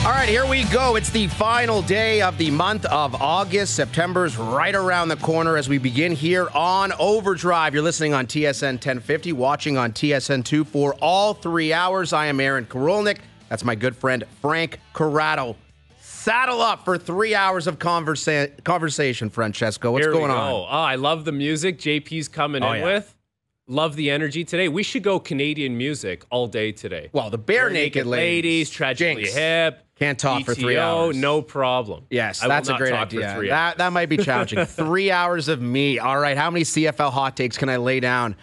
All right, here we go. It's the final day of the month of August. September's right around the corner as we begin here on OverDrive. You're listening on TSN 1050, watching on TSN 2 for all 3 hours. I am Aaron Korolnek. That's my good friend Frank Corrado. Saddle up for 3 hours of conversation, Francesco. What's going on? Oh, I love the music JP's coming in with. Love the energy today. We should go Canadian music all day today. Well, the Barenaked ladies, Tragically Jinx. Hip. Can't talk ETO, for 3 hours. No problem. Yes, that's a great idea. That might be challenging. 3 hours of me. All right, how many CFL hot takes can I lay down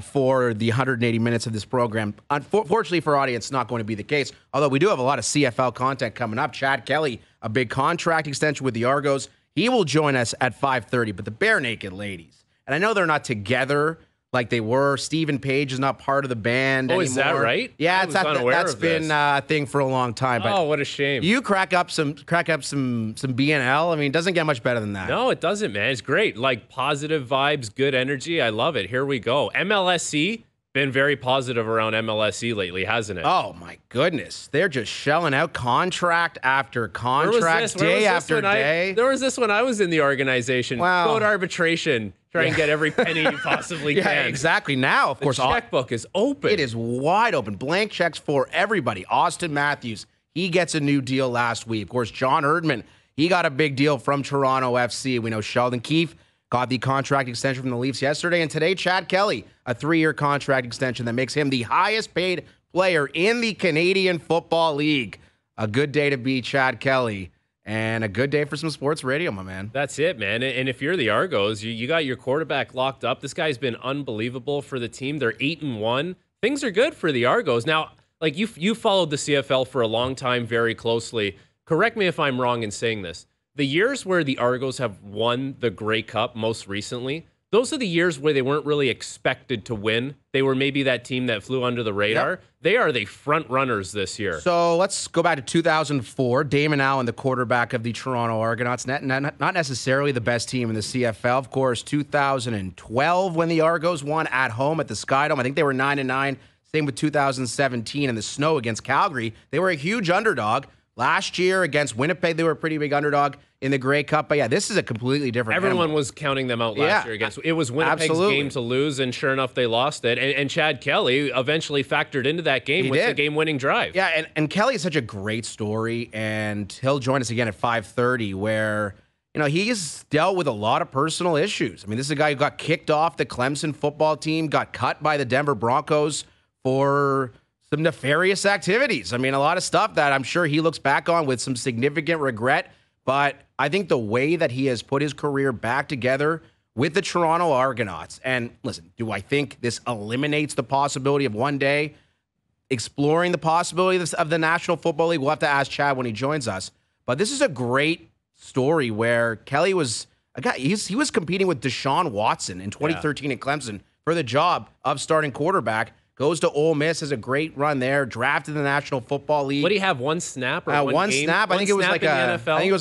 for the 180 minutes of this program? Unfortunately for our audience, it's not going to be the case. Although we do have a lot of CFL content coming up. Chad Kelly, a big contract extension with the Argos. He will join us at 5:30. But the Barenaked ladies, and I know they're not together like they were. Stephen Page is not part of the band anymore. Is that right? Yeah, that's been a thing for a long time. But what a shame. You crack up some BNL. I mean, it doesn't get much better than that. No, it doesn't, man. It's great. Like positive vibes, good energy. I love it. Here we go. MLSE, been very positive around MLSE lately, hasn't it? Oh, my goodness. They're just shelling out contract after contract, day after day. There was this when I was in the organization. Wow. Go to arbitration. Try and get every penny you possibly can. Yeah, exactly. Now, of course, the checkbook is open. It is wide open. Blank checks for everybody. Auston Matthews, he gets a new deal last week. Of course, John Erdman, he got a big deal from Toronto FC. We know Sheldon Keefe got the contract extension from the Leafs yesterday. And today, Chad Kelly, a 3-year contract extension that makes him the highest paid player in the Canadian Football League. A good day to be Chad Kelly. And a good day for some sports radio, my man. That's it, man. And if you're the Argos, you got your quarterback locked up. This guy's been unbelievable for the team. They're 8-1. Things are good for the Argos. Now, like you followed the CFL for a long time very closely. Correct me if I'm wrong in saying this. The years where the Argos have won the Grey Cup most recently, those are the years where they weren't really expected to win. They were maybe that team that flew under the radar. Yep. They are the front runners this year. So let's go back to 2004. Damon Allen, the quarterback of the Toronto Argonauts, not necessarily the best team in the CFL. Of course, 2012 when the Argos won at home at the Skydome. I think they were 9-9. Same with 2017 in the snow against Calgary. They were a huge underdog. Last year against Winnipeg, they were a pretty big underdog in the Grey Cup. But yeah, this is a completely different Everyone animal. was counting them out last year against. It was Winnipeg's game to lose, and sure enough, they lost it. And Chad Kelly eventually factored into that game with the game-winning drive. Yeah, and Kelly is such a great story, and he'll join us again at 5:30, where he's dealt with a lot of personal issues. I mean, this is a guy who got kicked off the Clemson football team, got cut by the Denver Broncos for some nefarious activities. I mean, a lot of stuff that I'm sure he looks back on with some significant regret. But I think the way that he has put his career back together with the Toronto Argonauts, and listen, do I think this eliminates the possibility of one day exploring the possibility of the National Football League? We'll have to ask Chad when he joins us. But this is a great story where Kelly was a guy. He was competing with Deshaun Watson in 2013 at Clemson for the job of starting quarterback. Goes to Ole Miss, has a great run there. Drafted in the National Football League. What do you have? One snap or one game? Snap. I think it was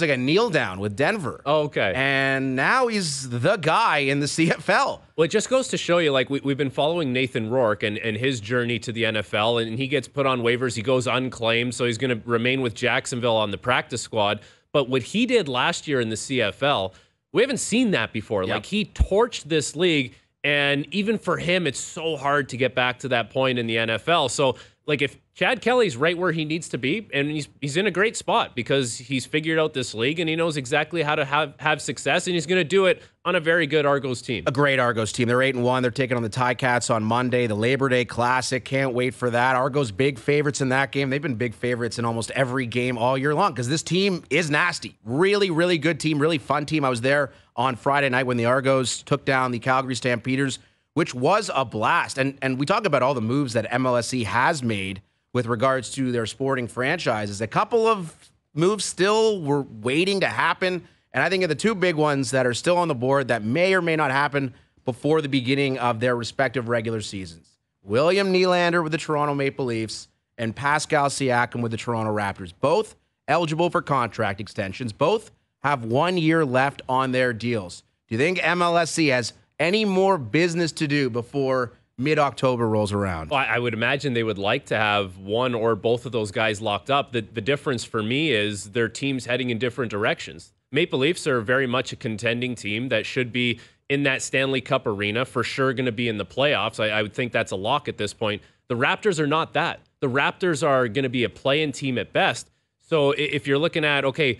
like a kneel down with Denver. Oh, okay. And now he's the guy in the CFL. Well, it just goes to show you, like we've been following Nathan Rourke and his journey to the NFL, and he gets put on waivers. He goes unclaimed, so he's going to remain with Jacksonville on the practice squad. But what he did last year in the CFL, we haven't seen that before. Yep. Like he torched this league. And even for him, it's so hard to get back to that point in the NFL. So, like, if Chad Kelly's right where he needs to be, and he's in a great spot because he's figured out this league and he knows exactly how to have success, and he's going to do it on a very good Argos team. A great Argos team. They're 8-1. They're taking on the Ticats on Monday, the Labor Day Classic. Can't wait for that. Argos big favorites in that game. They've been big favorites in almost every game all year long because this team is nasty. Really, really good team. Really fun team. I was there on Friday night when the Argos took down the Calgary Stampeders, which was a blast. And we talk about all the moves that MLSE has made with regards to their sporting franchises. A couple of moves still were waiting to happen. And I think of the two big ones that are still on the board that may or may not happen before the beginning of their respective regular seasons. William Nylander with the Toronto Maple Leafs and Pascal Siakam with the Toronto Raptors. Both eligible for contract extensions. Both have 1 year left on their deals. Do you think MLSE has any more business to do before mid-October rolls around? Well, I would imagine they would like to have one or both of those guys locked up. The difference for me is their teams heading in different directions. Maple Leafs are very much a contending team that should be in that Stanley Cup arena, for sure going to be in the playoffs. I would think that's a lock at this point. The Raptors are not that. The Raptors are going to be a play-in team at best. So if you're looking at, okay,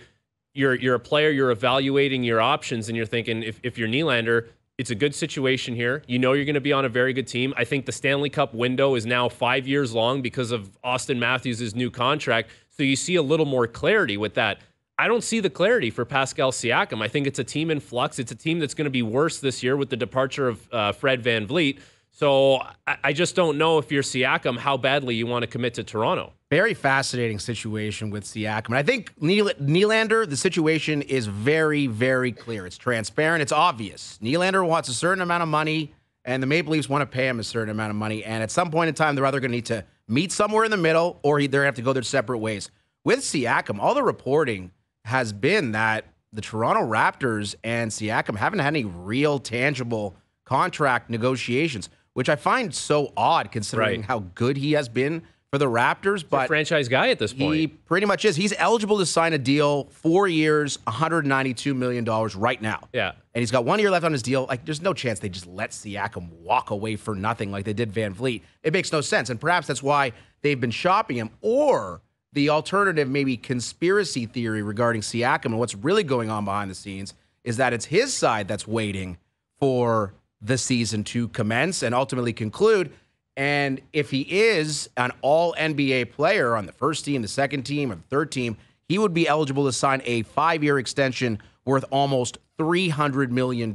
you're a player, you're evaluating your options, and you're thinking, if you're Nylander, it's a good situation here. You know you're going to be on a very good team. I think the Stanley Cup window is now 5 years long because of Auston Matthews' new contract. So you see a little more clarity with that. I don't see the clarity for Pascal Siakam. I think it's a team in flux. It's a team that's going to be worse this year with the departure of Fred VanVleet. So I just don't know, if you're Siakam, how badly you want to commit to Toronto. Very fascinating situation with Siakam. And I think Nylander, the situation is very, very clear. It's transparent. It's obvious. Nylander wants a certain amount of money, and the Maple Leafs want to pay him a certain amount of money. And at some point in time, they're either going to need to meet somewhere in the middle, or they're going to have to go their separate ways. With Siakam, all the reporting has been that the Toronto Raptors and Siakam haven't had any real tangible contract negotiations, which I find so odd considering how good he has been for the Raptors. But he's a franchise guy at this point. He pretty much is. He's eligible to sign a deal, 4 years, $192 million right now. Yeah. And he's got 1 year left on his deal. Like, there's no chance they just let Siakam walk away for nothing like they did VanVleet. It makes no sense. And perhaps that's why they've been shopping him. Or the alternative, maybe conspiracy theory regarding Siakam and what's really going on behind the scenes is that it's his side that's waiting for the season to commence and ultimately conclude. And if he is an all-NBA player on the first team, the second team, or the third team, he would be eligible to sign a 5-year extension worth almost $300 million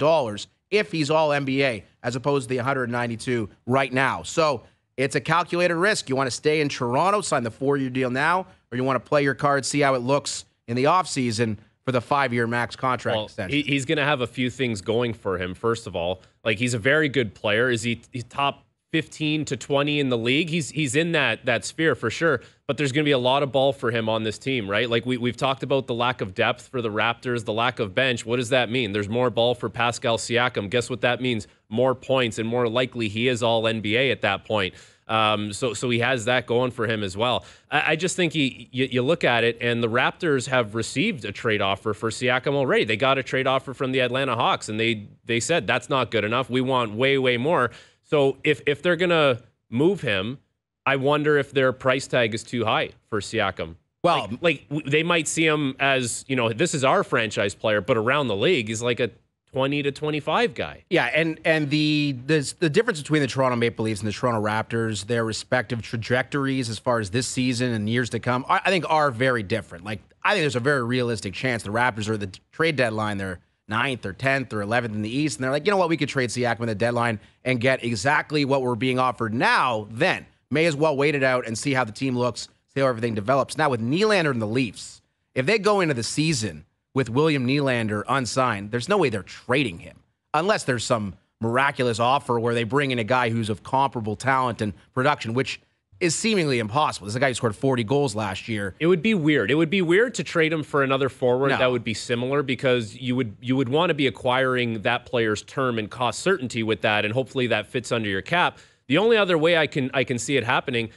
if he's all-NBA, as opposed to the 192 right now. So it's a calculated risk. You want to stay in Toronto, sign the 4-year deal now, or you want to play your cards, see how it looks in the offseason for the 5-year max contract extension. He's going to have a few things going for him, first of all. Like, he's a very good player. He's top 15 to 20 in the league. He's in that sphere for sure, but there's going to be a lot of ball for him on this team, right? Like, we've talked about the lack of depth for the Raptors, the lack of bench. What does that mean? There's more ball for Pascal Siakam. Guess what that means? More points, and more likely he is all NBA at that point. So he has that going for him as well. I just think you look at it, and the Raptors have received a trade offer for Siakam already. They got a trade offer from the Atlanta Hawks, and they said that's not good enough. We want way, way more. So if they're going to move him, I wonder if their price tag is too high for Siakam. Well, like they might see him as, this is our franchise player, but around the league, he's like a 20 to 25 guy. Yeah, and the difference between the Toronto Maple Leafs and the Toronto Raptors, their respective trajectories as far as this season and years to come, I think are very different. Like, I think there's a very realistic chance the Raptors are the trade deadline. They're 9th or 10th or 11th in the East, and they're like, you know what, we could trade Siakam at the deadline and get exactly what we're being offered now. Then may as well wait it out and see how the team looks, see how everything develops. Now with Nylander and the Leafs, if they go into the season with William Nylander unsigned, there's no way they're trading him unless there's some miraculous offer where they bring in a guy who's of comparable talent and production, which is seemingly impossible. This is a guy who scored 40 goals last year. It would be weird. It would be weird to trade him for another forward that would be similar, because you would want to be acquiring that player's term and cost certainty with that, and hopefully that fits under your cap. The only other way I can see it happening,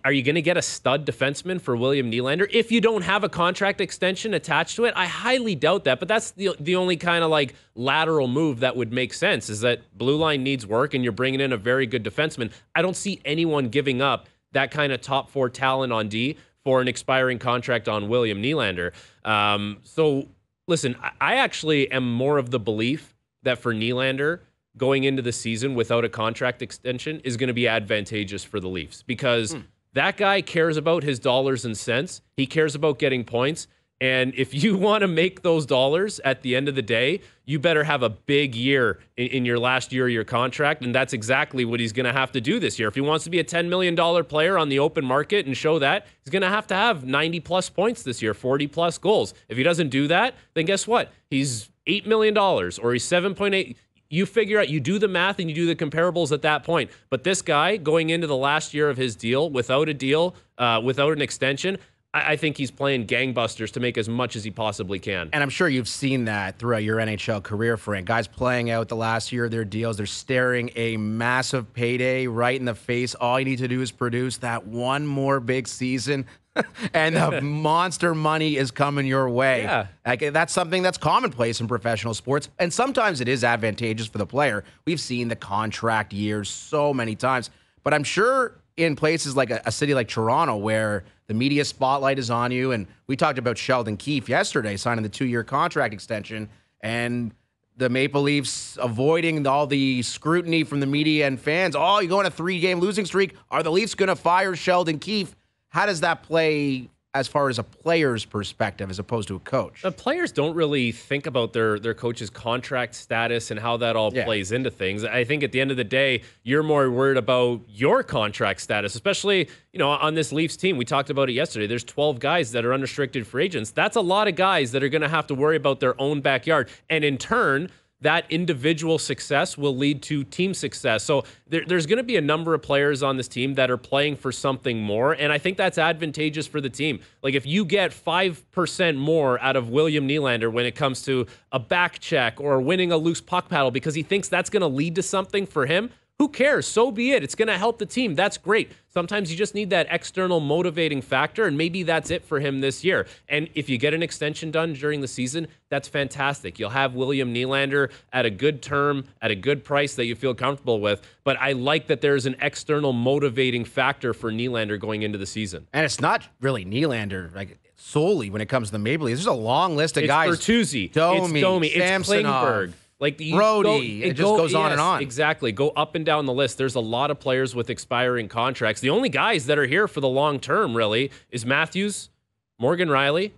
are you going to get a stud defenseman for William Nylander if you don't have a contract extension attached to it? I highly doubt that, but that's the only kind of like lateral move that would make sense, is that blue line needs work and you're bringing in a very good defenseman. I don't see anyone giving up that kind of top 4 talent on D for an expiring contract on William Nylander. So listen, I actually am more of the belief that for Nylander, going into the season without a contract extension is going to be advantageous for the Leafs, because that guy cares about his dollars and cents. He cares about getting points. And if you want to make those dollars at the end of the day, you better have a big year in your last year of your contract. And that's exactly what he's going to have to do this year. If he wants to be a $10 million player on the open market and show that, he's going to have 90-plus points this year, 40-plus goals. If he doesn't do that, then guess what? He's $8 million or he's 7.8. You figure out, you do the math and you do the comparables at that point. But this guy, going into the last year of his deal, without an extension, I think he's playing gangbusters to make as much as he possibly can. And I'm sure you've seen that throughout your NHL career, Frank. Guys playing out the last year of their deals, they're staring a massive payday right in the face. All you need to do is produce that one more big season, and the monster money is coming your way. Yeah. Like, that's something that's commonplace in professional sports, and sometimes it is advantageous for the player. We've seen the contract years so many times, but I'm sure in places like a city like Toronto where the media spotlight is on you, and we talked about Sheldon Keefe yesterday signing the 2-year contract extension, and the Maple Leafs avoiding all the scrutiny from the media and fans. Oh, you go on a 3-game losing streak. Are the Leafs going to fire Sheldon Keefe? How does that play as far as a player's perspective as opposed to a coach? The players don't really think about their coach's contract status and how that all plays into things. I think at the end of the day, you're more worried about your contract status, especially, on this Leafs team. We talked about it yesterday. There's 12 guys that are unrestricted free agents. That's a lot of guys that are going to have to worry about their own backyard. And in turn, that individual success will lead to team success. So there's going to be a number of players on this team that are playing for something more, and I think that's advantageous for the team. Like, if you get 5% more out of William Nylander when it comes to a back check or winning a loose puck paddle because he thinks that's going to lead to something for him, who cares? So be it. It's going to help the team. That's great. Sometimes you just need that external motivating factor, and maybe that's it for him this year. And if you get an extension done during the season, that's fantastic. You'll have William Nylander at a good term, at a good price that you feel comfortable with. But I like that there's an external motivating factor for Nylander going into the season. And it's not really Nylander, like, solely when it comes to the Maple Leafs. There's a long list of guys. It's Bertuzzi. Domi, it's Klingberg. Like Brody, it just goes on and on. Exactly. Go up and down the list. There's a lot of players with expiring contracts. The only guys that are here for the long term, really, is Matthews, Morgan Rielly,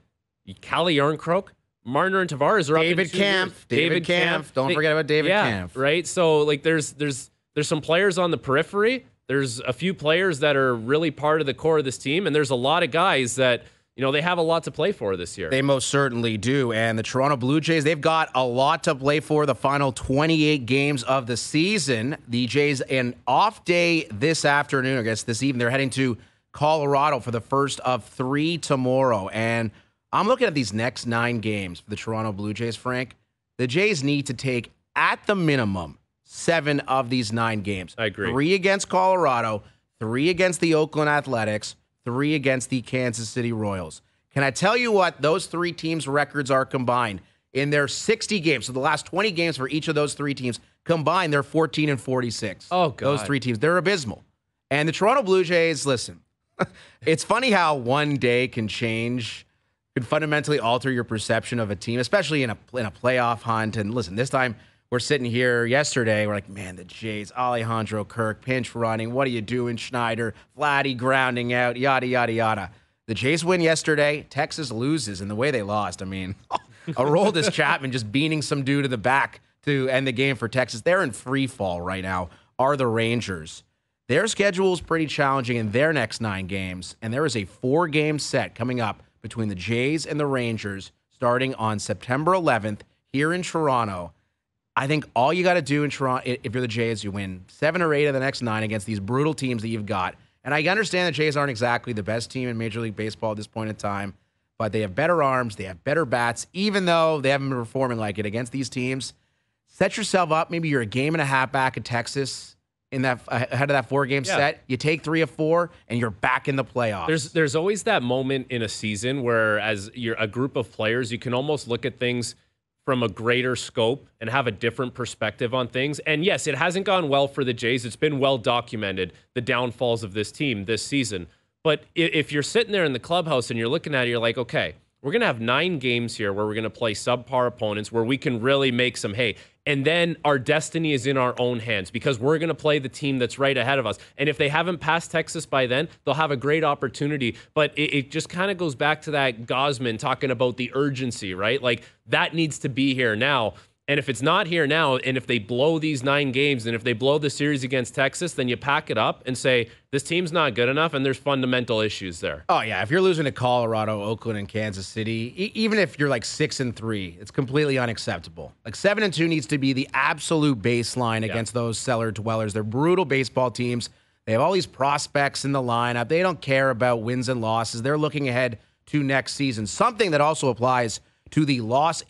Calle Jarnkrok, Marner and Tavares are up in 2 years. David Kampf. Don't forget about David Kampf. Right? So, like, there's some players on the periphery. There's a few players that are really part of the core of this team, and there's a lot of guys that they have a lot to play for this year. They most certainly do. And the Toronto Blue Jays, they've got a lot to play for the final 28 games of the season. The Jays, an off day this afternoon, I guess this evening, they're heading to Colorado for the first of 3 tomorrow. And I'm looking at these next 9 games for the Toronto Blue Jays, Frank. The Jays need to take, at the minimum, 7 of these 9 games. I agree. 3 against Colorado, 3 against the Oakland Athletics, 3 against the Kansas City Royals. Can I tell you what those 3 teams' records are combined? In their 60 games, so the last 20 games for each of those 3 teams combined, they're 14-46. Oh, God. Those 3 teams, they're abysmal. And the Toronto Blue Jays, listen, it's funny how one day can fundamentally alter your perception of a team, especially in a playoff hunt. And listen, this time, we're sitting here yesterday. We're like, man, the Jays, Alejandro Kirk, pinch running. What are you doing, Schneider? Vladdy grounding out, yada, yada, yada. The Jays win yesterday. Texas loses, and the way they lost, I mean, Aroldis Chapman just beating some dude in the back to end the game for Texas. They're in free fall right now, are the Rangers. Their schedule is pretty challenging in their next 9 games, and there is a 4-game set coming up between the Jays and the Rangers starting on September 11th here in Toronto. I think all you got to do in Toronto, if you're the Jays, you win 7 or 8 of the next 9 against these brutal teams that you've got. And I understand the Jays aren't exactly the best team in Major League Baseball at this point in time, but they have better arms, they have better bats, even though they haven't been performing like it against these teams. Set yourself up. Maybe you're a game and a half back at Texas ahead of that 4-game set. You take 3 of 4, and you're back in the playoffs. There's always that moment in a season where, as you're a group of players, you can almost look at things from a greater scope and have a different perspective on things. And yes, it hasn't gone well for the Jays. It's been well documented, the downfalls of this team this season. But if you're sitting there in the clubhouse and you're looking at it, you're like, okay, we're going to have 9 games here where we're going to play subpar opponents where we can really make some hay. And then our destiny is in our own hands because we're going to play the team that's right ahead of us. And if they haven't passed Texas by then, they'll have a great opportunity. But it just kind of goes back to that Gosman talking about the urgency, right? Like, that needs to be here now. And if it's not here now, and if they blow these 9 games, and if they blow the series against Texas, then you pack it up and say, this team's not good enough, and there's fundamental issues there. Oh, yeah. If you're losing to Colorado, Oakland, and Kansas City, even if you're like 6-3, it's completely unacceptable. Like 7-2 needs to be the absolute baseline against those cellar dwellers. They're brutal baseball teams. They have all these prospects in the lineup. They don't care about wins and losses. They're looking ahead to next season. Something that also applies to the Los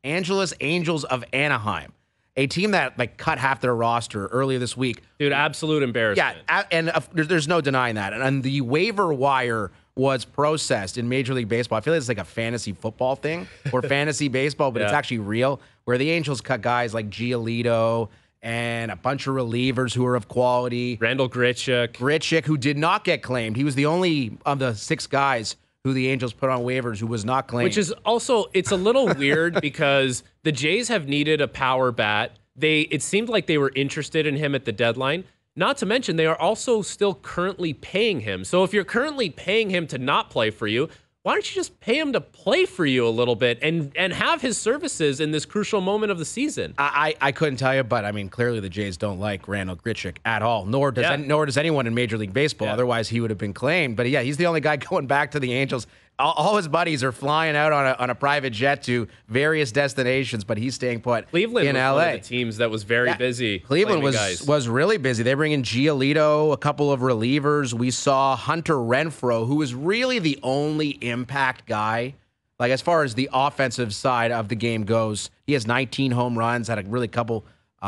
Angeles Angels of Anaheim, a team that cut half their roster earlier this week. Dude, absolute embarrassment. Yeah, and there's no denying that. And the waiver wire was processed in Major League Baseball. I feel like it's like a fantasy football thing or fantasy baseball, but it's actually real, where the Angels cut guys like Giolito and a bunch of relievers who are of quality. Randall Grichuk, who did not get claimed. He was the only of the 6 guys who the Angels put on waivers who was not claimed. Which is also, it's a little weird because the Jays have needed a power bat. It seemed like they were interested in him at the deadline. Not to mention, they are also still currently paying him. So if you're currently paying him to not play for you, why don't you just pay him to play for you a little bit and have his services in this crucial moment of the season? I couldn't tell you, but I mean, clearly the Jays don't like Randall Grichuk at all, nor does anyone in Major League Baseball. Yeah. Otherwise, he would have been claimed. But yeah, he's the only guy going back to the Angels. All his buddies are flying out on a private jet to various destinations, but he's staying put Cleveland in was LA. One of the teams that was very busy. Cleveland was really busy. They bring in Giolito, a couple of relievers. We saw Hunter Renfroe, who is really the only impact guy. Like, as far as the offensive side of the game goes, he has 19 home runs, had a really couple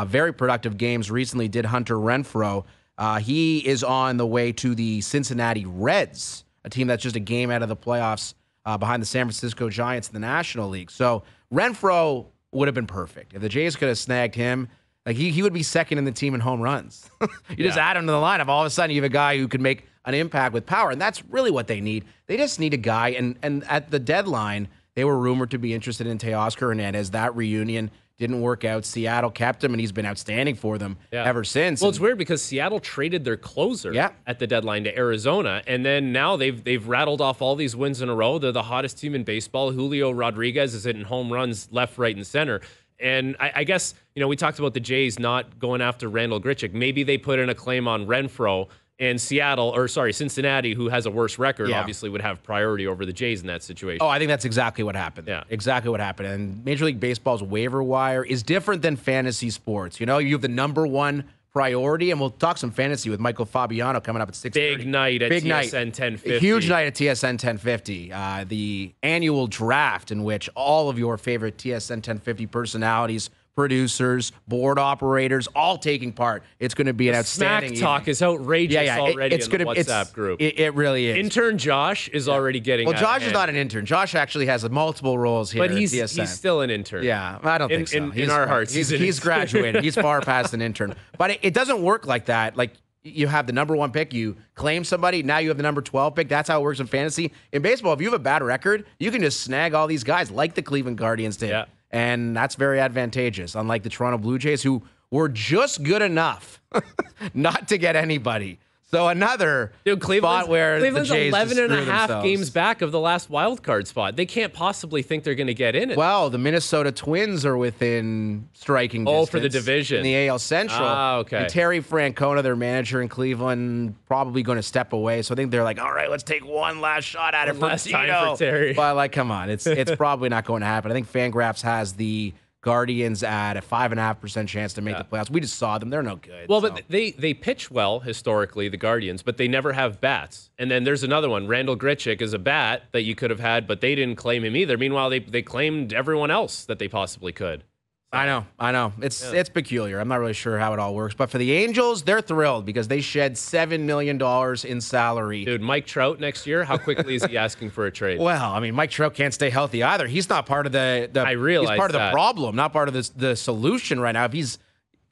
very productive games recently, did Hunter Renfroe. He is on the way to the Cincinnati Reds, a team that's just a game out of the playoffs behind the San Francisco Giants in the National League. So Renfroe would have been perfect. If the Jays could have snagged him, like he would be second in the team in home runs. You just add him to the lineup. All of a sudden, you have a guy who can make an impact with power, and that's really what they need. They just need a guy, and at the deadline, they were rumored to be interested in Teoscar Hernandez. That reunion didn't work out. Seattle kept him, and he's been outstanding for them ever since. Well, it's weird because Seattle traded their closer at the deadline to Arizona, and then now they've rattled off all these wins in a row. They're the hottest team in baseball. Julio Rodriguez is hitting home runs left, right, and center. And I guess, we talked about the Jays not going after Randall Grichuk. Maybe they put in a claim on Renfroe, and Cincinnati, who has a worse record, obviously would have priority over the Jays in that situation. Oh, I think that's exactly what happened. Yeah. Exactly what happened. And Major League Baseball's waiver wire is different than fantasy sports. You have the number one priority, and we'll talk some fantasy with Michael Fabiano coming up at 6:30. Big night at TSN 1050. Huge night at TSN 1050. The annual draft in which all of your favorite TSN 1050 personalities, producers, board operators, all taking part. It's going to be an outstanding Smack talk is outrageous already in the WhatsApp group. It really is. Intern Josh is already getting Josh is not an intern. Josh actually has multiple roles here but at TSN. He's still an intern. Yeah, I don't think so. In our hearts, he's graduated. He's far past an intern. But it doesn't work like that. Like, you have the number 1 pick, you claim somebody, now you have the number 12 pick. That's how it works in fantasy. In baseball, if you have a bad record, you can just snag all these guys like the Cleveland Guardians did. Yeah. And that's very advantageous, unlike the Toronto Blue Jays, who were just good enough not to get anybody. So another spot where Cleveland's the Jays 11 and a half themselves. games back of the last wild card spot. They can't possibly think they're going to get in it. Well, the Minnesota Twins are within striking distance. For the division. In the AL Central. Okay. And Terry Francona, their manager in Cleveland, probably going to step away. So I think they're like, all right, let's take one last shot at it for time for Terry. But come on, it's probably not going to happen. I think Fangraphs has the Guardians at a 5.5% chance to make the playoffs. We just saw them; they're no good. Well, but they pitch well historically, the Guardians, but they never have bats. And then there's another one. Randall Grichuk is a bat that you could have had, but they didn't claim him either. Meanwhile, they claimed everyone else that they possibly could. I know. It's peculiar. I'm not really sure how it all works. But for the Angels, they're thrilled because they shed $7 million in salary. Dude, Mike Trout next year, how quickly is he asking for a trade? Well, I mean, Mike Trout can't stay healthy either. He's not part of the I realize he's part of the problem, not part of the solution right now. If he's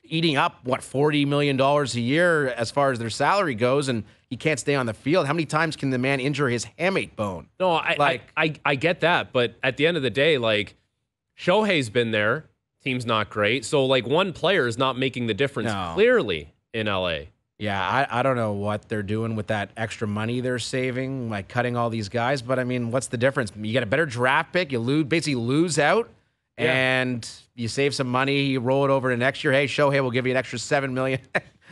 eating up, $40 million a year as far as their salary goes, and he can't stay on the field, how many times can the man injure his hamate bone? No, I get that. But at the end of the day, Shohei's been there. Team's not great. So, one player is not making the difference clearly in LA. Yeah, I don't know what they're doing with that extra money they're saving, cutting all these guys. But, I mean, what's the difference? You get a better draft pick. You basically lose out, and you save some money. You roll it over to next year. Hey, Shohei, we'll give you an extra $7 million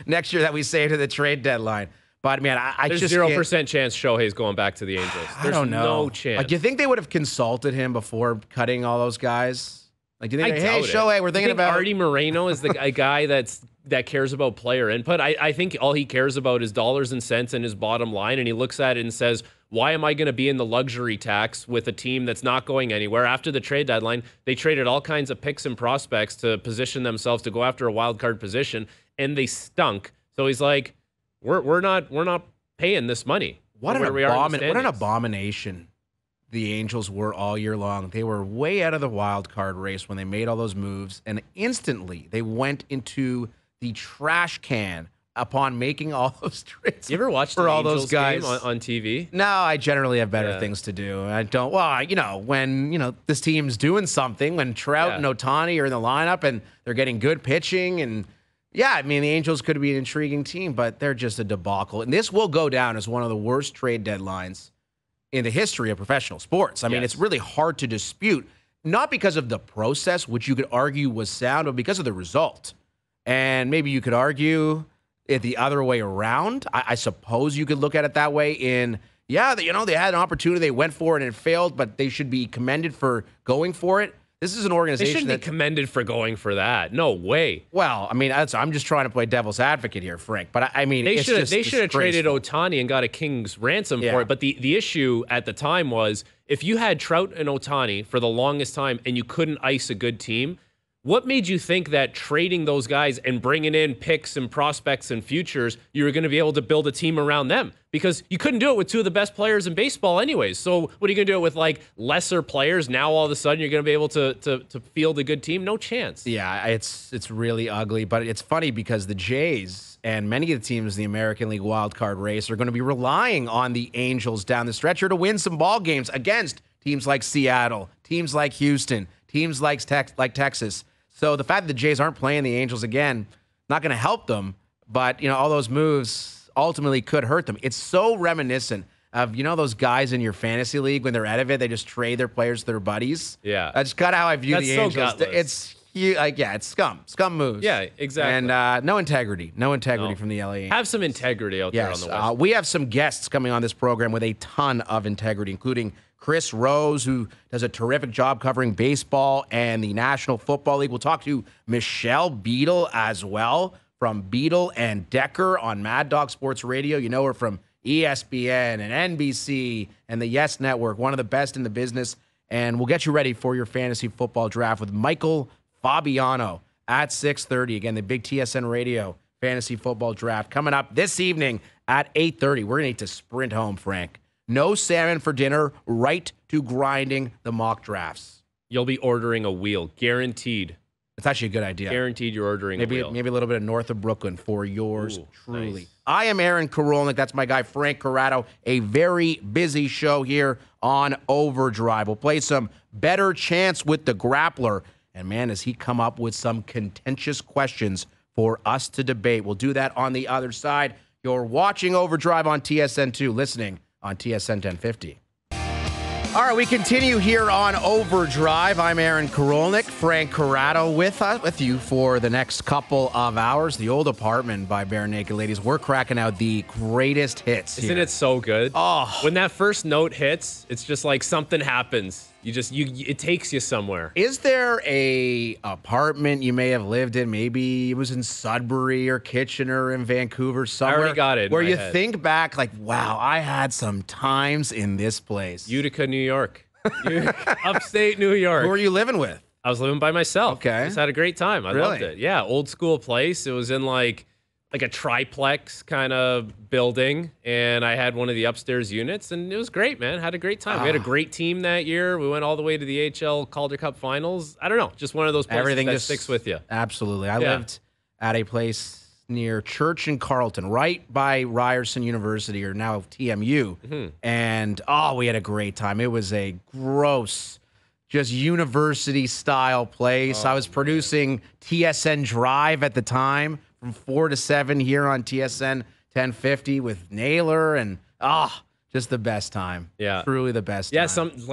next year that we saved at the trade deadline. But, man, There's just 0% chance Shohei's going back to the Angels. I don't know. No chance. Do you think they would have consulted him before cutting all those guys? Do you think, hey, Shohei, we're thinking about Artie Moreno is the guy that's that cares about player input. I think all he cares about is dollars and cents and his bottom line. And he looks at it and says, why am I going to be in the luxury tax with a team that's not going anywhere? After the trade deadline, they traded all kinds of picks and prospects to position themselves to go after a wild card position, and they stunk. So he's like, we're not paying this money. What an abomination the Angels were all year long. They were way out of the wild card race when they made all those moves, and instantly they went into the trash can upon making all those trades. You ever watched for the all Angels those guys game on TV? No, I generally have better things to do. I don't. Well, when this team's doing something, when Trout and Ohtani are in the lineup and they're getting good pitching, and the Angels could be an intriguing team, but they're just a debacle. And this will go down as one of the worst trade deadlines in the history of professional sports. I mean, it's really hard to dispute, not because of the process, which you could argue was sound, but because of the result. And maybe you could argue it the other way around. I suppose you could look at it that way they had an opportunity, they went for it and it failed, but they should be commended for going for it. This is an organization they shouldn't be commended for going for that. No way. Well, I'm just trying to play devil's advocate here, Frank. But they should have traded Ohtani and got a king's ransom for it. But the issue at the time was, if you had Trout and Ohtani for the longest time and you couldn't ice a good team, what made you think that trading those guys and bringing in picks and prospects and futures, you were going to be able to build a team around them? Because you couldn't do it with two of the best players in baseball anyways. So what are you going to do it with lesser players? Now all of a sudden you're going to be able to field a good team? No chance. Yeah, it's really ugly. But it's funny because the Jays and many of the teams in the American League wildcard race are going to be relying on the Angels down the stretch here to win some ball games against teams like Seattle, teams like Houston, teams like Texas. So the fact that the Jays aren't playing the Angels again, not going to help them. But, all those moves ultimately could hurt them. It's so reminiscent of, those guys in your fantasy league when they're out of it, they just trade their players to their buddies. Yeah. That's kind of how I view the Angels. Gutless. It's scum moves. Yeah, exactly. And no integrity from the LA Angels. Have some integrity out there on the West. We have some guests coming on this program with a ton of integrity, including Chris Rose, who does a terrific job covering baseball and the National Football League. We'll talk to Michelle Beadle as well from Beadle and Decker on Mad Dog Sports Radio. You know her from ESPN and NBC and the Yes Network, one of the best in the business. And we'll get you ready for your fantasy football draft with Michael Fabiano at 6:30. Again, the big TSN Radio fantasy football draft coming up this evening at 8:30. We're going to need to sprint home, Frank. No salmon for dinner, right to grinding the mock drafts. You'll be ordering a wheel, guaranteed. It's actually a good idea. Guaranteed you're ordering a wheel. Maybe a little bit of north of Brooklyn for yours truly. Nice. I am Aaron Korolnek. That's my guy, Frank Corrado. A very busy show here on OverDrive. We'll play some Better Chance with the Grappler. And, man, has he come up with some contentious questions for us to debate. We'll do that on the other side. You're watching OverDrive on TSN2, listening on TSN 1050. All right, we continue here on OverDrive. I'm Aaron Korolnek, Frank Corrado with you for the next couple of hours. The Old Apartment by Barenaked, ladies. We're cracking out the greatest hits. Isn't it so good? Oh, when that first note hits, it's just like something happens. It takes you somewhere. Is there a apartment you may have lived in? Maybe it was in Sudbury or Kitchener in Vancouver somewhere. I already got it. Where you think back like, wow, I had some times in this place. Utica, New York. Upstate New York. Who were you living with? I was living by myself. Okay. Just had a great time. I loved it. Yeah, old school place. It was in like a triplex kind of building, and I had one of the upstairs units, and it was great, man. Had a great time. We had a great team that year. We went all the way to the AHL Calder Cup Finals. I don't know, just one of those places Everything that just sticks with you. Absolutely. I lived at a place near Church and Carleton, right by Ryerson University, or now TMU, and we had a great time. It was a gross, just university-style place. I was producing TSN Drive at the time, from 4 to 7 here on TSN 1050 with Naylor, and just the best time. Yeah. Truly the best time. Yeah,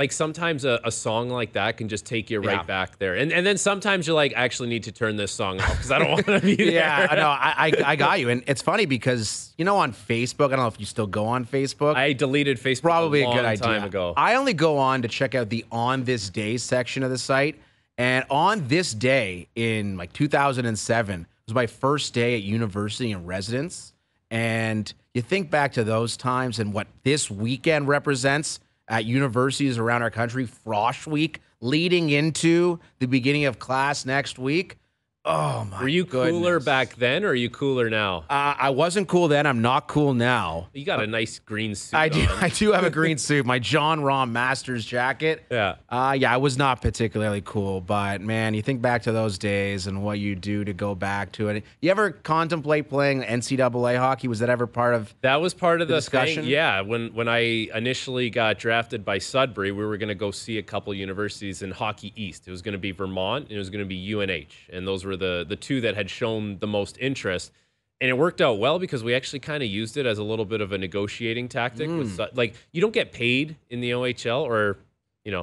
sometimes a song like that can just take you right back there. And then sometimes you're like, I actually need to turn this song off because I don't want to be there. Yeah, I know. I got you. And it's funny because, on Facebook, I don't know if you still go on Facebook. I deleted Facebook Probably a good long idea. time ago. I only go on to check out the On This Day section of the site. And on this day in 2007, was my first day at university in residence. And you think back to those times and what this weekend represents at universities around our country, Frosh Week, leading into the beginning of class next week. Oh, my Were you goodness. cooler back then, or are you cooler now? I wasn't cool then. I'm not cool now. You got a nice green suit I do. on. I do have a green suit. My John Rahm Masters jacket. Yeah. Yeah, I was not particularly cool, but man, you think back to those days and what you do to go back to it. You ever contemplate playing NCAA hockey? Was that ever part of That was part of the discussion? thing. Yeah. When I initially got drafted by Sudbury, we were going to go see a couple universities in Hockey East. It was going to be Vermont and it was going to be UNH. And those were the two that had shown the most interest. And it worked out well because we actually kind of used it as a little bit of a negotiating tactic. Like, you don't get paid in the OHL, or,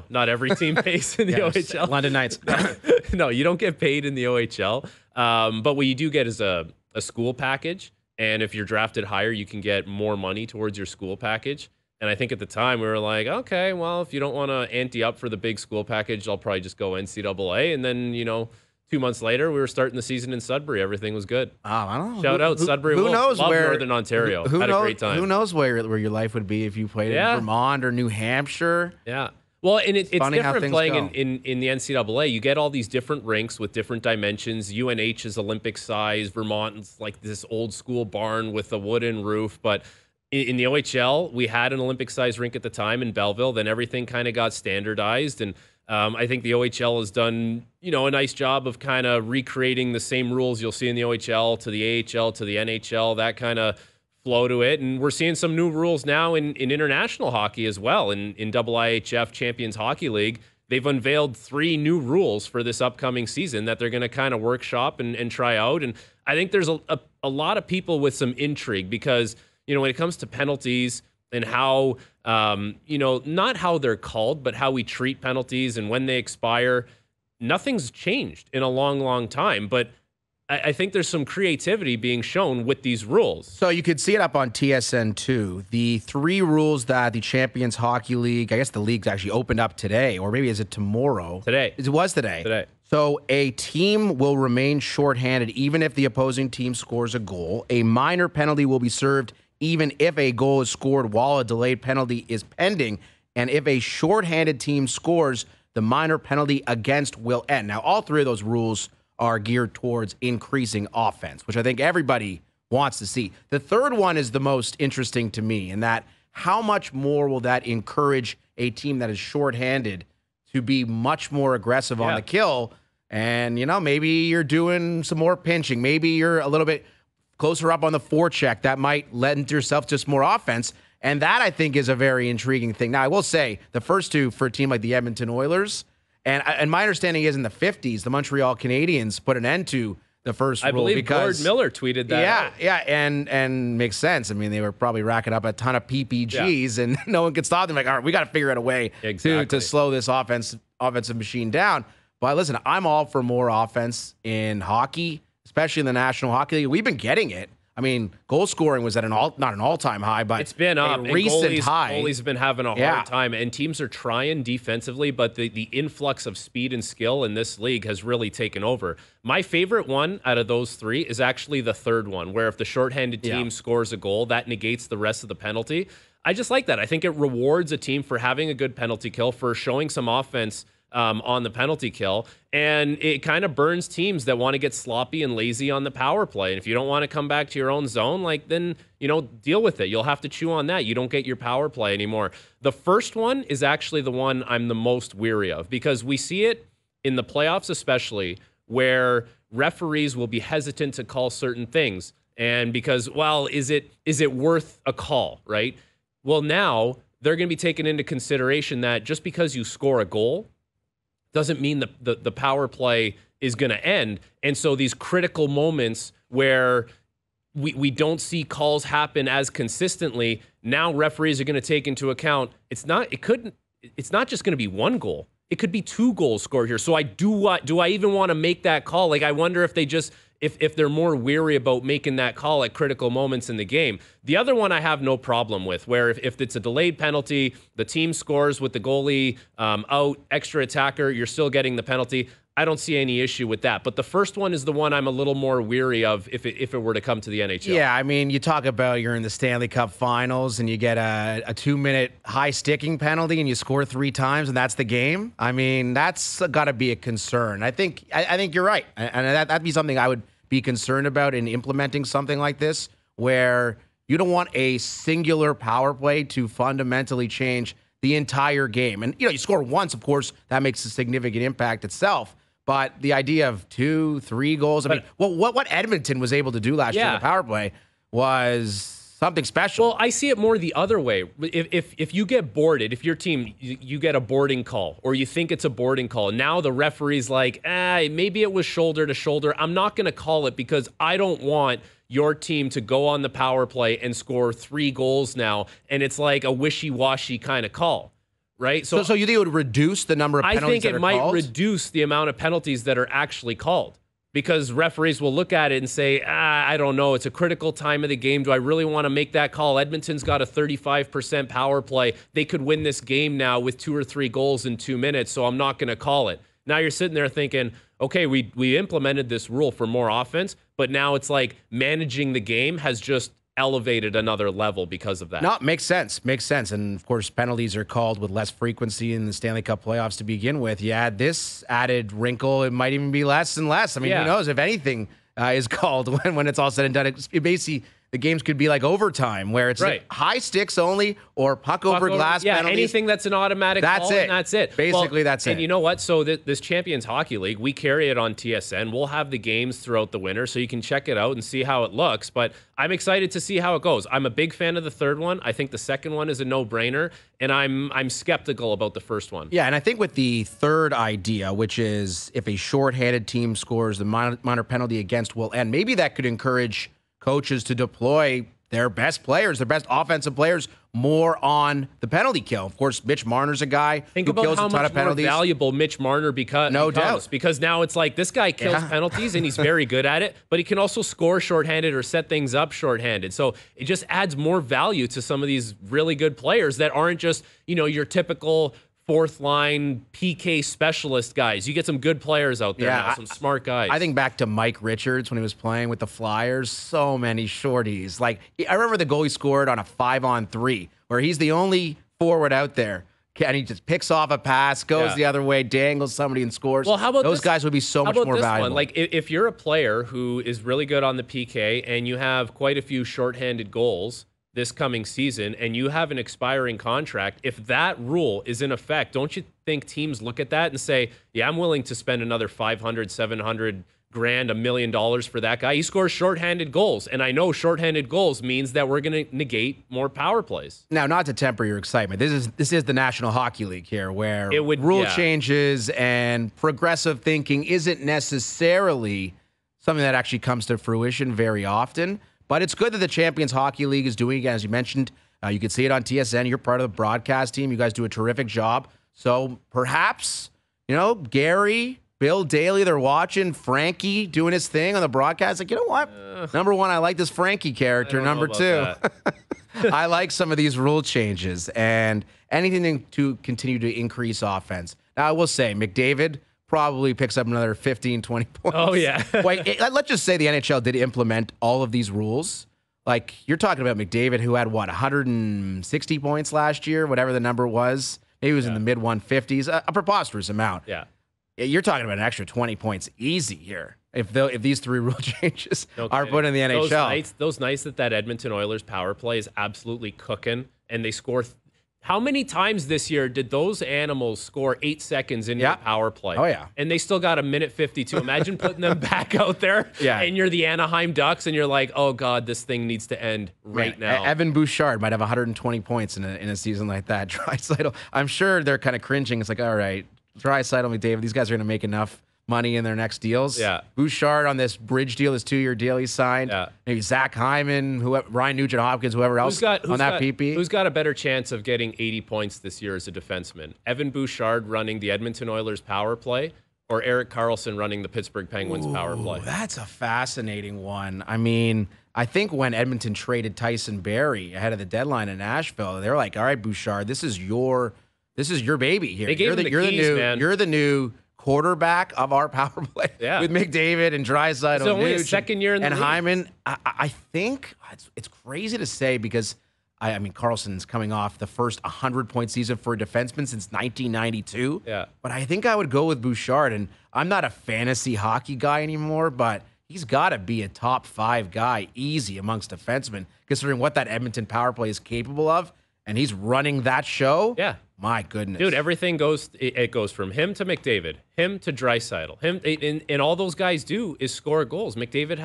not every team pays in the OHL. London Knights. No, you don't get paid in the OHL. But what you do get is a school package. And if you're drafted higher, you can get more money towards your school package. And I think at the time we were like, okay, well, if you don't want to ante up for the big school package, I'll probably just go NCAA. And then, 2 months later, we were starting the season in Sudbury. Everything was good. Oh, I don't know. Shout out Sudbury. Who knows Love where Northern Ontario. Had a great time. Who knows where your life would be if you played in Vermont or New Hampshire? Yeah. Well, and it's different playing go. in the NCAA. You get all these different rinks with different dimensions. UNH is Olympic size. Vermont's like this old school barn with a wooden roof. But in the OHL, we had an Olympic size rink at the time in Belleville. Then everything kind of got standardized. And I think the OHL has done, a nice job of kind of recreating the same rules you'll see in the OHL to the AHL to the NHL, that kind of flow to it. And we're seeing some new rules now in international hockey as well. In IIHF Champions Hockey League, they've unveiled 3 new rules for this upcoming season that they're going to kind of workshop and try out. And I think there's a lot of people with some intrigue because, when it comes to penalties and how, not how they're called, but how we treat penalties and when they expire, nothing's changed in a long, long time. But I think there's some creativity being shown with these rules. So you could see it up on TSN2. The 3 rules that the Champions Hockey League, I guess the league's actually opened up today, or maybe is it tomorrow? Today. It was today. Today. So a team will remain shorthanded even if the opposing team scores a goal. A minor penalty will be served even if a goal is scored while a delayed penalty is pending. And if a shorthanded team scores, the minor penalty against will end. Now, all 3 of those rules are geared towards increasing offense, which I think everybody wants to see. The third one is the most interesting to me, in that how much more will that encourage a team that is shorthanded to be much more aggressive on the kill? And, maybe you're doing some more pinching. Maybe you're a little bit closer up on the forecheck. That might lend yourself just more offense. And that, I think, is a very intriguing thing. Now, I will say the first 2 for a team like the Edmonton Oilers, and my understanding is in the 50s, the Montreal Canadiens put an end to the first rule. I believe because Gord Miller tweeted that. Yeah, and makes sense. I mean, they were probably racking up a ton of PPGs, and no one could stop them. Like, all right, we got to figure out a way to slow this offensive machine down. But listen, I'm all for more offense in hockey, especially in the National Hockey League. We've been getting it. I mean, goal scoring was at not an all-time high, but it's been up. A recent high. Goalies have been having a hard time, and teams are trying defensively, but the influx of speed and skill in this league has really taken over. My favorite one out of those 3 is actually the third one, where if the shorthanded team scores a goal, that negates the rest of the penalty. I just like that. I think it rewards a team for having a good penalty kill, for showing some offense on the penalty kill, and it kind of burns teams that want to get sloppy and lazy on the power play. And if you don't want to come back to your own zone, then deal with it. You'll have to chew on that. You don't get your power play anymore. The first one is actually the one I'm the most weary of, because we see it in the playoffs, especially, where referees will be hesitant to call certain things, and because, well, is it worth a call, right? Well, now they're going to be taking into consideration that just because you score a goal doesn't mean the power play is going to end. And so these critical moments where we don't see calls happen as consistently, now referees are going to take into account it's not just going to be 1 goal. It could be 2 goals scored here. So do I even want to make that call? Like, I wonder if they just if they're more weary about making that call at critical moments in the game. The other one I have no problem with, where if it's a delayed penalty, the team scores with the goalie out, extra attacker, you're still getting the penalty. I don't see any issue with that. But the first one is the one I'm a little more weary of if it were to come to the NHL. Yeah, I mean, you talk about you're in the Stanley Cup Finals and you get a 2-minute high sticking penalty and you score 3 times and that's the game. I mean, that's got to be a concern. I think you're right, and that'd be something I would be concerned about in implementing something like this, where you don't want a singular power play to fundamentally change the entire game. And you score once, of course, that makes a significant impact itself. But the idea of 2, 3 goals, I mean, what Edmonton was able to do last year in the power play was something special. Well, I see it more the other way. If you get boarded, if your team, you get a boarding call or you think it's a boarding call, now the referee's like, maybe it was shoulder to shoulder. I'm not going to call it because I don't want your team to go on the power play and score 3 goals now. And it's like a wishy-washy kind of call. Right? So you think it would reduce the number of penalties that are called? I think it might reduce the amount of penalties that are actually called, because referees will look at it and say, I don't know, it's a critical time of the game. Do I really want to make that call? Edmonton's got a 35% power play. They could win this game now with 2 or 3 goals in 2 minutes, so I'm not going to call it. Now you're sitting there thinking, okay, we implemented this rule for more offense, but now it's like managing the game has just elevated another level because of that. No, makes sense. And of course, penalties are called with less frequency in the Stanley Cup playoffs to begin with. You add this added wrinkle, it might even be less and less. I mean, who knows if anything is called when it's all said and done. It basically, the games could be like overtime, where it's like high sticks only or puck over glass penalties. Anything that's an automatic call, and that's it. Basically, that's it. And you know what? So this Champions Hockey League, we carry it on TSN. We'll have the games throughout the winter, so you can check it out and see how it looks. But I'm excited to see how it goes. I'm a big fan of the third one. I think the second one is a no-brainer, and I'm skeptical about the first one. Yeah, and I think with the third idea, which is if a shorthanded team scores, the minor penalty against will end, maybe that could encourage coaches to deploy their best players, their best offensive players, more on the penalty kill. Of course, Mitch Marner's a guy who kills a ton of penalties. Think about how much more valuable Mitch Marner becomes. No doubt. Because now it's like this guy kills penalties and he's very good at it, but he can also score shorthanded or set things up shorthanded. So it just adds more value to some of these really good players that aren't just, your typical fourth line PK specialist guys. You get some good players out there now, some smart guys. I think back to Mike Richards when he was playing with the Flyers. So many shorties. Like, I remember the goal he scored on a 5-on-3 where he's the only forward out there. And he just picks off a pass, goes the other way, dangles somebody and scores. Well, how about those guys would be so much more valuable. Like, if you're a player who is really good on the PK and you have quite a few shorthanded goals this coming season, and you have an expiring contract, if that rule is in effect, don't you think teams look at that and say, yeah, I'm willing to spend another $500,000, $700,000, $1 million for that guy? He scores shorthanded goals, and I know shorthanded goals means that we're going to negate more power plays. Now, not to temper your excitement, this is the National Hockey League here, where rule changes and progressive thinking isn't necessarily something that actually comes to fruition very often. But it's good that the Champions Hockey League is doing it. As you mentioned, you can see it on TSN. You're part of the broadcast team. You guys do a terrific job. So perhaps, Gary, Bill Daly, they're watching Frankie doing his thing on the broadcast. Like, you know what? Number one, I like this Frankie character. Number two, I like some of these rule changes and anything to continue to increase offense. Now, I will say, McDavid probably picks up another 15, 20 points. Oh, yeah. Wait, let's just say the NHL did implement all of these rules. Like, you're talking about McDavid, who had, 160 points last year, whatever the number was. Maybe it was in the mid-150s, a preposterous amount. Yeah. You're talking about an extra 20 points easy here if these 3 rule changes are put in the NHL. Those nights that Edmonton Oilers power play is absolutely cooking, and they score how many times this year did those animals score 8 seconds into the power play? Oh, yeah. And they still got a minute 52. Imagine putting them back out there, and you're the Anaheim Ducks, and you're like, oh, God, this thing needs to end right now. Evan Bouchard might have 120 points in a season like that. Draisaitl, I'm sure they're kind of cringing. It's like, all right, Draisaitl, McDavid, these guys are going to make enough money in their next deals. Yeah. Bouchard on this bridge deal, this 2-year deal he signed. Yeah. Maybe Zach Hyman, Ryan Nugent-Hopkins, whoever else on that PP. Who's got a better chance of getting 80 points this year as a defenseman? Evan Bouchard running the Edmonton Oilers power play, or Erik Karlsson running the Pittsburgh Penguins power play? That's a fascinating one. I mean, I think when Edmonton traded Tyson Barrie ahead of the deadline in Nashville, they were like, all right, Bouchard, this is your baby here. They gave him the keys, man. You're the new quarterback of our power play with McDavid and Draisaitl. It's only his second year in the league. Hyman. I think it's crazy to say because I mean Karlsson's coming off the first 100-point season for a defenseman since 1992. Yeah, but I think I would go with Bouchard, and I'm not a fantasy hockey guy anymore, but he's got to be a top 5 guy easy amongst defensemen, considering what that Edmonton power play is capable of. And he's running that show. Yeah. My goodness. Dude, everything goes from him to McDavid, him to Draisaitl. And all those guys do is score goals. McDavid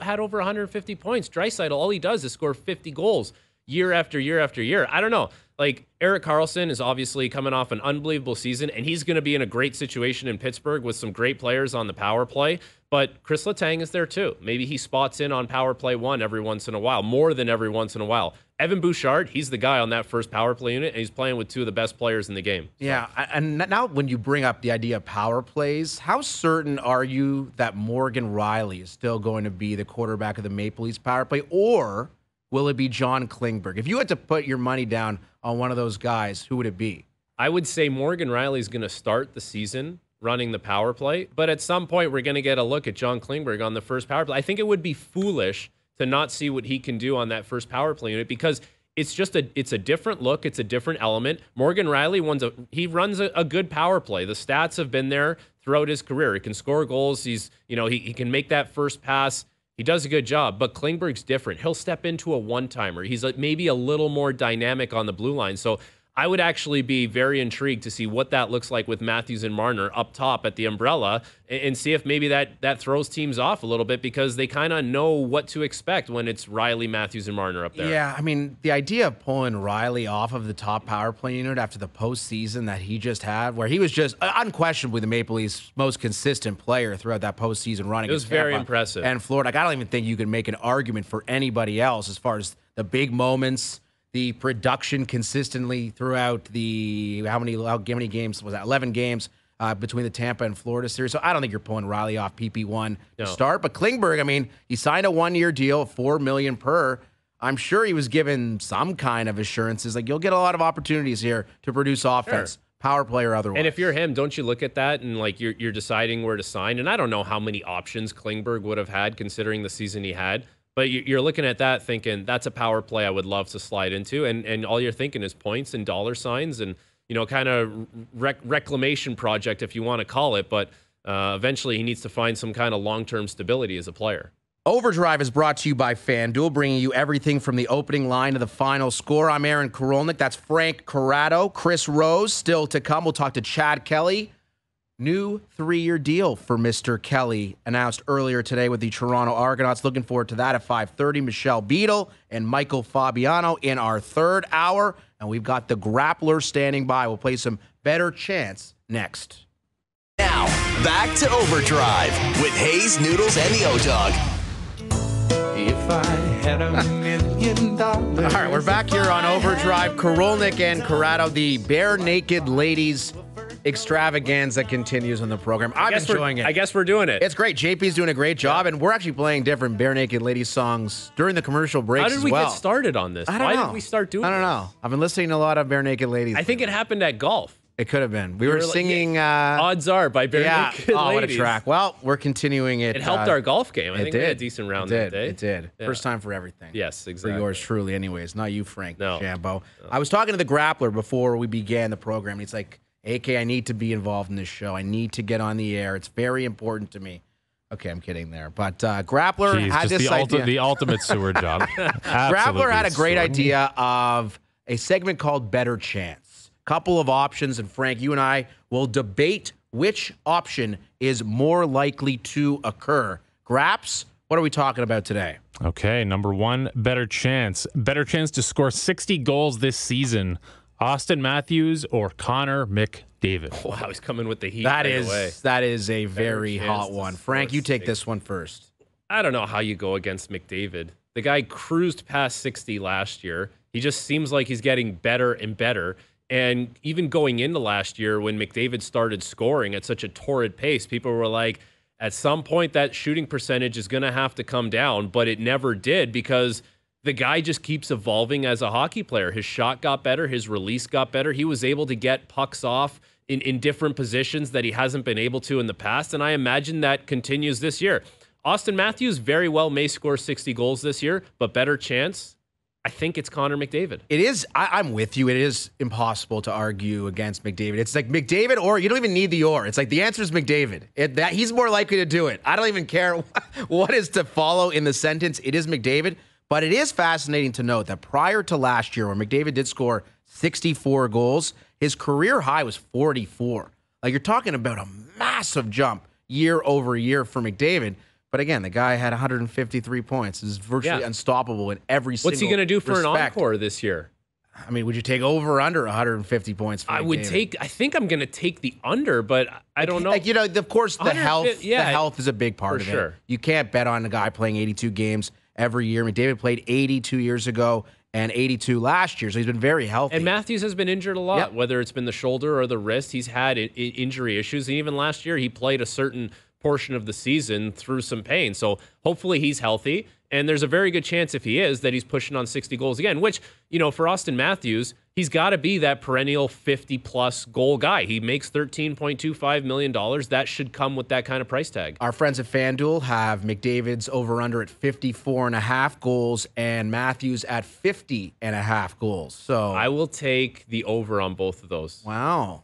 had over 150 points. Draisaitl, all he does is score 50 goals year after year after year. I don't know. Like, Erik Karlsson is obviously coming off an unbelievable season, and he's going to be in a great situation in Pittsburgh with some great players on the power play. But Chris Letang is there too. Maybe he spots in on power play 1 every once in a while, more than every once in a while. Evan Bouchard, he's the guy on that first power play unit, and he's playing with 2 of the best players in the game. So. Yeah, and now when you bring up the idea of power plays, how certain are you that Morgan Rielly is still going to be the quarterback of the Maple Leafs power play, or will it be John Klingberg? If you had to put your money down on one of those guys, who would it be? I would say Morgan Rielly is going to start the season running the power play, but at some point we're going to get a look at John Klingberg on the first power play. I think it would be foolish to not see what he can do on that first power play unit because it's a different look, it's a different element. Morgan Rielly runs a good power play. The stats have been there throughout his career. He can score goals. He can make that first pass. He does a good job, but Klingberg's different. He'll step into a one-timer. He's maybe a little more dynamic on the blue line. So I would actually be very intrigued to see what that looks like with Matthews and Marner up top at the umbrella and see if maybe that throws teams off a little bit because they kind of know what to expect when it's Rielly, Matthews, and Marner up there. Yeah, I mean, the idea of pulling Rielly off of the top power play unit after the postseason that he just had, where he was just unquestionably the Maple Leafs' most consistent player throughout that postseason running. It was very impressive. And Florida, I don't even think you can make an argument for anybody else as far as the big moments, the production consistently throughout the how many games was that? 11 games between the Tampa and Florida series. So I don't think you're pulling Rielly off PP1 to start. But Klingberg, I mean, he signed a 1-year deal, $4 million per. I'm sure he was given some kind of assurances, like you'll get a lot of opportunities here to produce offense. Sure. Power play or otherwise. And if you're him, don't you look at that and like you're deciding where to sign? And I don't know how many options Klingberg would have had considering the season he had. But you're looking at that thinking, that's a power play I would love to slide into. And all you're thinking is points and dollar signs and, kind of reclamation project, if you want to call it. But eventually he needs to find some kind of long-term stability as a player. OverDrive is brought to you by FanDuel, bringing you everything from the opening line to the final score. I'm Aaron Korolnek. That's Frank Corrado. Chris Rose still to come. We'll talk to Chad Kelly. New 3-year deal for Mr. Kelly announced earlier today with the Toronto Argonauts. Looking forward to that at 5:30. Michelle Beadle and Michael Fabiano in our third hour. And we've got the Grappler standing by. We'll play some Better Chance next. Now, back to OverDrive with Hayes, Noodles, and the O-Dog. If I had $1 million. All right, we're back here on OverDrive. Korolnek and Corrado, the Barenaked ladies extravaganza continues on the program. I'm enjoying it. I guess we're doing it. It's great. JP's doing a great job, and we're actually playing different Barenaked ladies songs during the commercial breaks as well. How did we get started on this? Why did we start doing this? I don't know. I've been listening to a lot of Barenaked ladies. I think it happened at golf. It could have been. We were singing... Odds Are by Barenaked Ladies. Oh, what a track. Well, we're continuing it. It helped our golf game. I think we had a decent round that day. It did. Yeah. First time for everything. Yes, exactly. For yours truly anyways. Not you, Frank Shambo. No. I was talking to the Grappler before we began the program. He's like, AK, I need to be involved in this show. I need to get on the air. It's very important to me. Okay, I'm kidding there. But Grappler had this idea. The ultimate sewer job. Grappler had a great idea of a segment called Better Chance. Couple of options, and Frank, you and I will debate which option is more likely to occur. Graps, what are we talking about today? Okay, number one, better chance. Better chance to score 60 goals this season. Auston Matthews or Connor McDavid. Wow, he's coming with the heat. That is a very hot one. Frank, you take this one first. I don't know how you go against McDavid. The guy cruised past 60 last year. He just seems like he's getting better and better. And even going into last year when McDavid started scoring at such a torrid pace, people were like, at some point that shooting percentage is going to have to come down, but it never did because the guy just keeps evolving as a hockey player. His shot got better. His release got better. He was able to get pucks off in different positions that he hasn't been able to in the past, and I imagine that continues this year. Auston Matthews very well may score 60 goals this year, but better chance, I think it's Connor McDavid. It is. I'm with you. It is impossible to argue against McDavid. It's like McDavid, or you don't even need the or. It's like the answer is McDavid. That he's more likely to do it. I don't even care what is to follow in the sentence. It is McDavid. But it is fascinating to note that prior to last year, when McDavid did score 64 goals, his career high was 44. Like, you're talking about a massive jump year over year for McDavid. But again, the guy had 153 points. Is virtually unstoppable in every single What's he going to do for respect. an encore this year? I mean, would you take over or under 150 points for McDavid? I think I'm going to take the under, but I don't know. Like, of course, the health is a big part of it. Sure. You can't bet on a guy playing 82 games every year. McDavid played 82 years ago and 82 last year, so he's been very healthy. And Matthews has been injured a lot, whether it's been the shoulder or the wrist. He's had injury issues. And even last year, he played a certain portion of the season through some pain. So hopefully he's healthy. And there's a very good chance, if he is, that he's pushing on 60 goals again, which, for Auston Matthews, he's got to be that perennial 50-plus goal guy. He makes $13.25 million. That should come with that kind of price tag. Our friends at FanDuel have McDavid's over-under at 54.5 goals and Matthews at 50.5 goals. So I will take the over on both of those. Wow.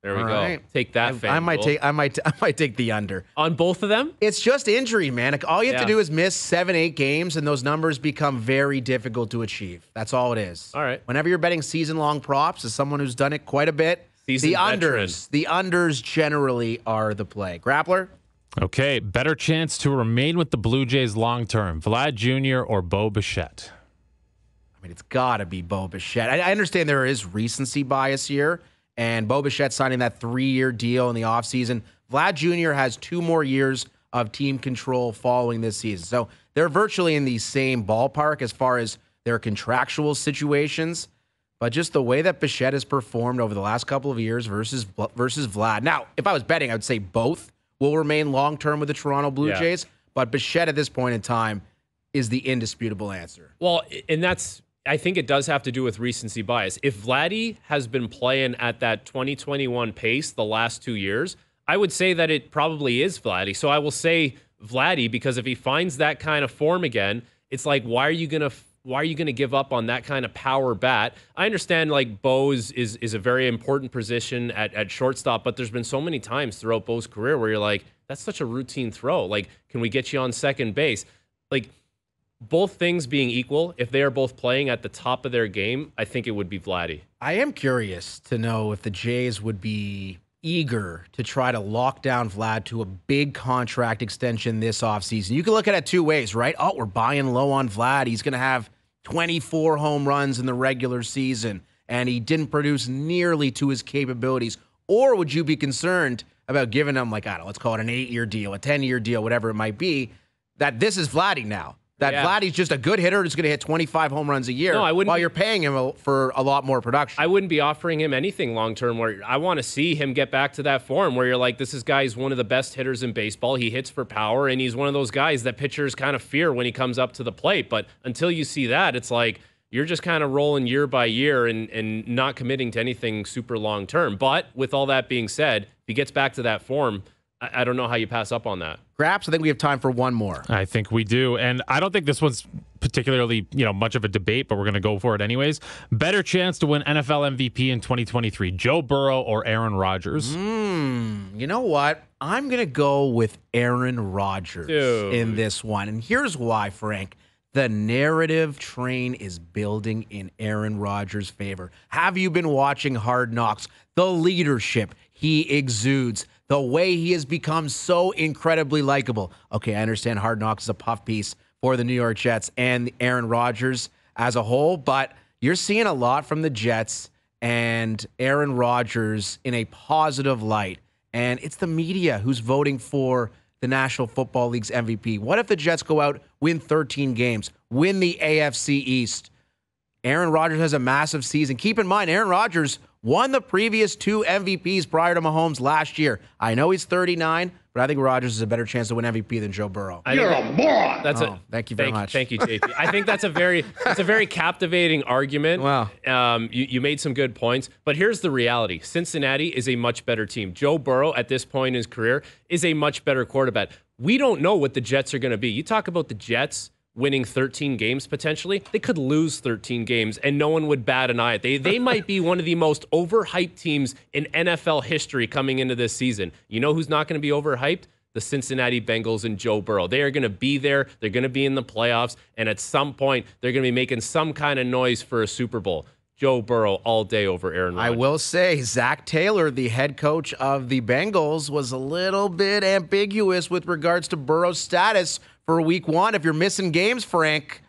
There we go. Take that, FanDuel. I might take the under. On both of them? It's just injury, man. Like, all you have to do is miss 7-8 games, and those numbers become very difficult to achieve. That's all it is. All right. Whenever you're betting season-long props, as someone who's done it quite a bit, the unders generally are the play. Grappler? Okay, better chance to remain with the Blue Jays long-term, Vlad Jr. or Bo Bichette? I mean, it's got to be Bo Bichette. I understand there is recency bias here, and Bo Bichette signing that 3-year deal in the offseason. Vlad Jr. has 2 more years of team control following this season. So they're virtually in the same ballpark as far as their contractual situations. But just the way that Bichette has performed over the last couple of years versus Vlad. Now, if I was betting, I would say both will remain long-term with the Toronto Blue Jays. But Bichette at this point in time is the indisputable answer. Well, and I think it does have to do with recency bias. If Vladdy has been playing at that 2021 pace the last 2 years, I would say that it probably is Vladdy. So I will say Vladdy, because if he finds that kind of form again, it's like, why are you gonna give up on that kind of power bat? I understand like Bo is a very important position at shortstop, but there's been so many times throughout Bo's career where you're like, that's such a routine throw. Like, can we get you on second base? Like, both things being equal, if they are both playing at the top of their game, I think it would be Vladdy. I am curious to know if the Jays would be eager to try to lock down Vlad to a big contract extension this offseason. You can look at it 2 ways, right? Oh, we're buying low on Vlad. He's going to have 24 home runs in the regular season, and he didn't produce nearly to his capabilities. Or would you be concerned about giving him, like, I don't know, let's call it an 8-year deal, a 10-year deal, whatever it might be, that this is Vladdy now? That Vladdy's just a good hitter who's going to hit 25 home runs a year while you're paying him for a lot more production. I wouldn't be offering him anything long-term where I want to see him get back to that form where you're like, this guy's one of the best hitters in baseball. He hits for power, and he's one of those guys that pitchers kind of fear when he comes up to the plate. But until you see that, it's like you're just kind of rolling year by year and not committing to anything super long-term. But with all that being said, if he gets back to that form, I don't know how you pass up on that. Graps, I think we have time for one more. I think we do. And I don't think this one's particularly, much of a debate, but we're going to go for it anyways. Better chance to win NFL MVP in 2023, Joe Burrow or Aaron Rodgers? You know what? I'm going to go with Aaron Rodgers in this one. And here's why, Frank. The narrative train is building in Aaron Rodgers' favor. Have you been watching Hard Knocks? The leadership he exudes, the way he has become so incredibly likable. Okay, I understand Hard Knocks is a puff piece for the New York Jets and Aaron Rodgers as a whole, but you're seeing a lot from the Jets and Aaron Rodgers in a positive light. And it's the media who's voting for the National Football League's MVP. What if the Jets go out, win 13 games, win the AFC East? Aaron Rodgers has a massive season. Keep in mind, Aaron Rodgers won the previous 2 MVPs prior to Mahomes last year. I know he's 39, but but I think Rodgers has a better chance to win MVP than Joe Burrow. You're a moron. Thank you very much. Thank you, JP. I think that's a very captivating argument. Wow. You made some good points, but here's the reality. Cincinnati is a much better team. Joe Burrow, at this point in his career, is a much better quarterback. We don't know what the Jets are going to be. You talk about the Jets winning 13 games potentially. They could lose 13 games and no one would bat an eye. They might be one of the most overhyped teams in NFL history coming into this season. You know who's not going to be overhyped? The Cincinnati Bengals and Joe Burrow. They are going to be there. They're going to be in the playoffs. And at some point, they're going to be making some kind of noise for a Super Bowl. Joe Burrow all day over Aaron Rodgers. I will say, Zach Taylor, the head coach of the Bengals, was a little bit ambiguous with regards to Burrow's status for week 1. If you're missing games, Frank,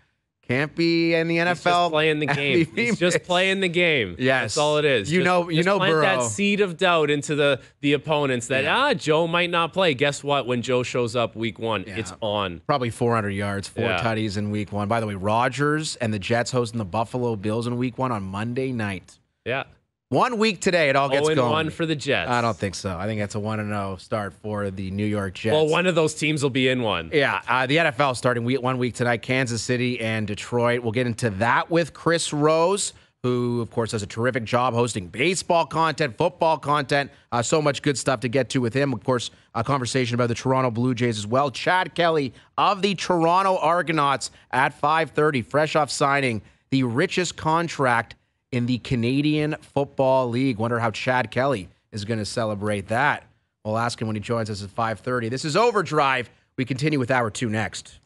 can't be in the NFL. He's just playing the game. He's just playing the game. Yes. That's all it is. You know plant Burrow. that seed of doubt into the opponents that, Joe might not play. Guess what? When Joe shows up week 1, it's on. Probably 400 yards, 4 tutties in week 1. By the way, Rodgers and the Jets hosting the Buffalo Bills in week 1 on Monday night. Yeah. 1 week today, it all gets going. 0-1 for the Jets. I don't think so. I think that's a 1-0 start for the New York Jets. Well, one of those teams will be in one. Yeah, the NFL starting 1 week tonight, Kansas City and Detroit. We'll get into that with Chris Rose, who, of course, does a terrific job hosting baseball content, football content, so much good stuff to get to with him. Of course, a conversation about the Toronto Blue Jays as well. Chad Kelly of the Toronto Argonauts at 5:30, fresh off signing the richest contract in the Canadian Football League. Wonder how Chad Kelly is going to celebrate that. We'll ask him when he joins us at 5:30. This is OverDrive. We continue with Hour 2 next.